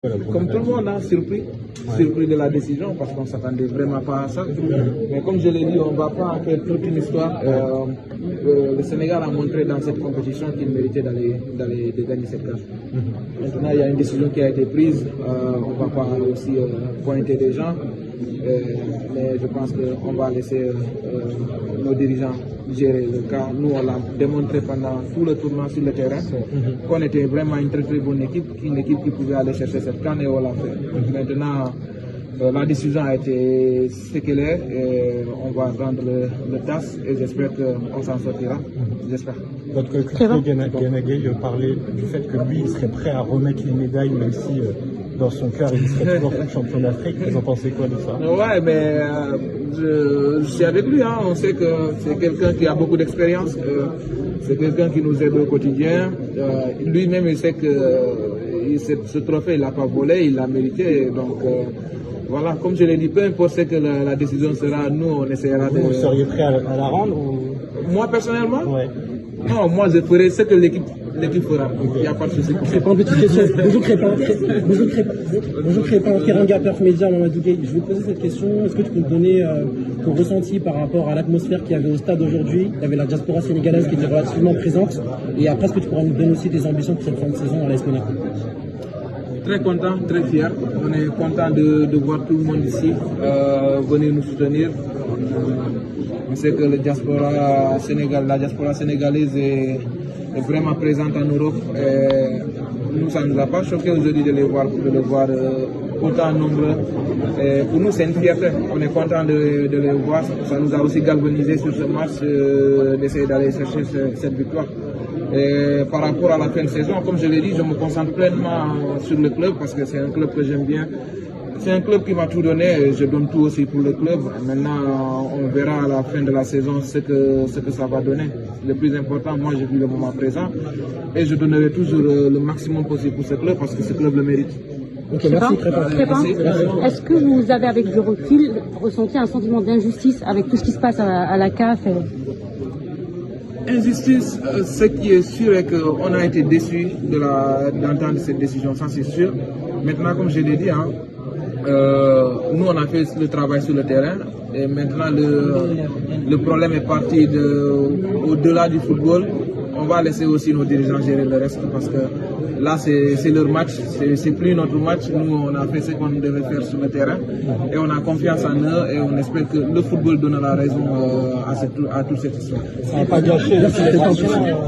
Comme tout le monde, surpris de la décision parce qu'on ne s'attendait vraiment pas à ça. Mais comme je l'ai dit, on ne va pas faire toute une histoire. Le Sénégal a montré dans cette compétition qu'il méritait de gagner cette CAF. Maintenant, il y a une décision qui a été prise. On ne va pas aussi pointer des gens. Mais je pense qu'on va laisser nos dirigeants gérer le cas. Nous, on l'a démontré pendant tout le tournoi sur le terrain qu'on était vraiment une très bonne équipe, une équipe qui pouvait aller chercher cette canne et on l'a fait. Maintenant, la décision a été ce qu'elle est et on va rendre le TAS et j'espère qu'on s'en sortira. J'espère. Votre coéquipier Ganagay parlait du fait que lui, il serait prêt à remettre les médailles, même si dans son cœur, il serait toujours champion d'Afrique. Vous en pensez quoi de ça? Ouais, mais je suis avec lui. On sait que c'est quelqu'un qui a beaucoup d'expérience. C'est quelqu'un qui nous aide au quotidien. Lui-même, il sait que ce trophée, il l'a pas volé, il l'a mérité. Donc, voilà, comme je l'ai dit, peu importe ce que la décision sera, nous, on essaiera de... Vous seriez prêt à la rendre ou... Moi, personnellement? Ouais. Non, moi, je ferai ce que l'équipe fera. Il n'y a pas de souci. Crépin, petite question. Bonjour Crépin, Teranga Perf Média, Mamadou Gueye. Je vais poser cette question. Est-ce que tu peux me donner ton ressenti par rapport à l'atmosphère qu'il y avait au stade aujourd'hui? Il y avait la diaspora sénégalaise qui était relativement présente. Et après, est-ce que tu pourras nous donner aussi tes ambitions pour cette fin de saison à l'AS Monaco? Très content, très fier. On est content de voir tout le monde ici venir nous soutenir. On sait que la diaspora sénégalaise est vraiment présente en Europe. Et nous, ça ne nous a pas choqué aujourd'hui de les voir autant nombreux. Et pour nous, c'est une fierté. On est content de les voir. Ça nous a aussi galvanisé sur ce match d'essayer d'aller chercher cette victoire. Et par rapport à la fin de saison, comme je l'ai dit, je me concentre pleinement sur le club parce que c'est un club que j'aime bien. C'est un club qui m'a tout donné et je donne tout aussi pour le club. Maintenant, on verra à la fin de la saison ce que ça va donner. Le plus important, moi, je vis le moment présent et je donnerai toujours le maximum possible pour ce club parce que ce club le mérite. Ok, merci Crépin. Est-ce que vous avez, avec du recul, ressenti un sentiment d'injustice avec tout ce qui se passe à la CAF Injustice, ce qui est sûr est qu'on a été déçus d'entendre cette décision, ça c'est sûr. Maintenant, comme je l'ai dit, nous on a fait le travail sur le terrain et maintenant le problème est parti au-delà du football. On va laisser aussi nos dirigeants gérer le reste parce que là c'est leur match, c'est plus notre match. Nous on a fait ce qu'on devait faire sur le terrain et on a confiance en eux et on espère que le football donne la raison à toute cette histoire. Ça n'a pas gâché.